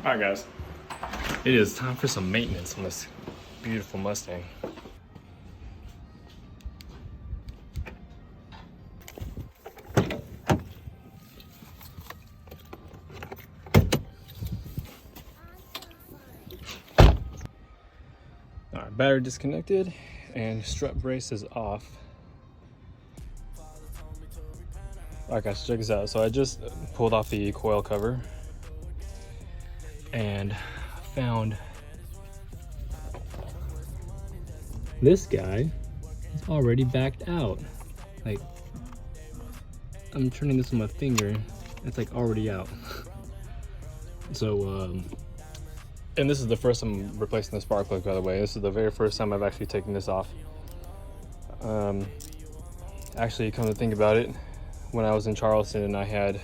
All right, guys. It is time for some maintenance on this beautiful Mustang. All right, battery disconnected and strut brace is off. All right, guys, check this out. So I just pulled off the coil cover and found this guy is already backed out. Like, I'm turning this with my finger, it's like already out. So, and this is the first time I'm replacing the spark plug, by the way. This is the very first time I've actually taken this off. Actually, come to think about it, when I was in Charleston, I had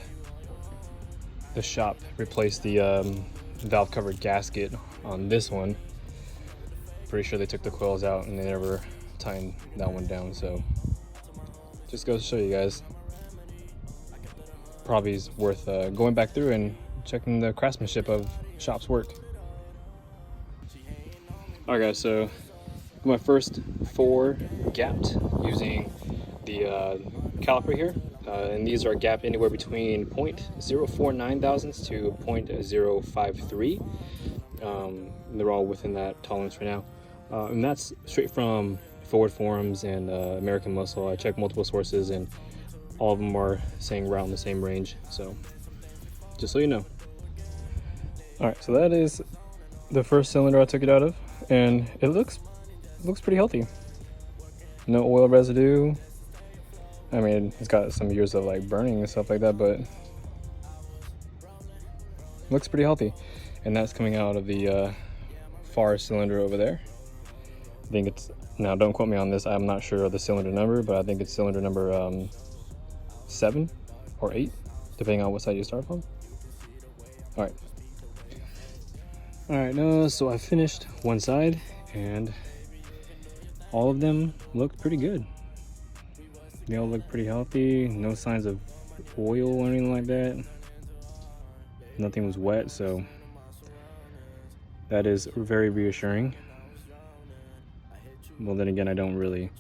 the shop replace the valve covered gasket on this one. Pretty sure they took the coils out and they never tightened that one down, so just goes to show you guys, probably is worth going back through and checking the craftsmanship of shop's work. Alright guys, so my first 4 gapped using the caliper here, and these are gapped anywhere between 0.049 thousandths to 0.053. They're all within that tolerance right now, and that's straight from Ford Forums and American Muscle. I checked multiple sources and all of them are saying around the same range, so just so you know. All right, so that is the first cylinder I took it out of, and it looks pretty healthy. No oil residue. I mean, it's got some years of like burning and stuff like that, but looks pretty healthy. And that's coming out of the far cylinder over there. I think it's, now don't quote me on this, I'm not sure of the cylinder number, but I think it's cylinder number 7 or 8, depending on what side you start from. All right, so I finished one side and all of them look pretty good. They all look pretty healthy, no signs of oil or anything like that. Nothing was wet, so that is very reassuring. Well, then again, I don't really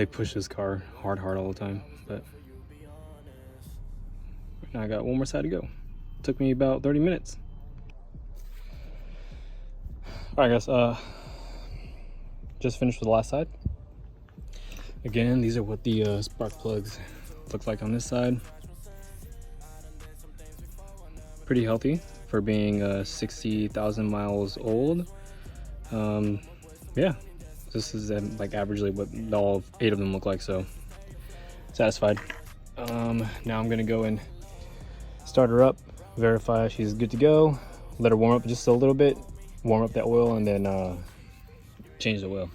push this car hard all the time, but right now I got one more side to go. It took me about 30 minutes. All right, guys, just finished with the last side. Again, these are what the spark plugs look like on this side. Pretty healthy for being 60,000 miles old. Yeah, this is like averagely what all 8 of them look like, so satisfied. Now I'm gonna go and start her up, verify she's good to go, let her warm up just a little bit, warm up that oil, and then change the oil.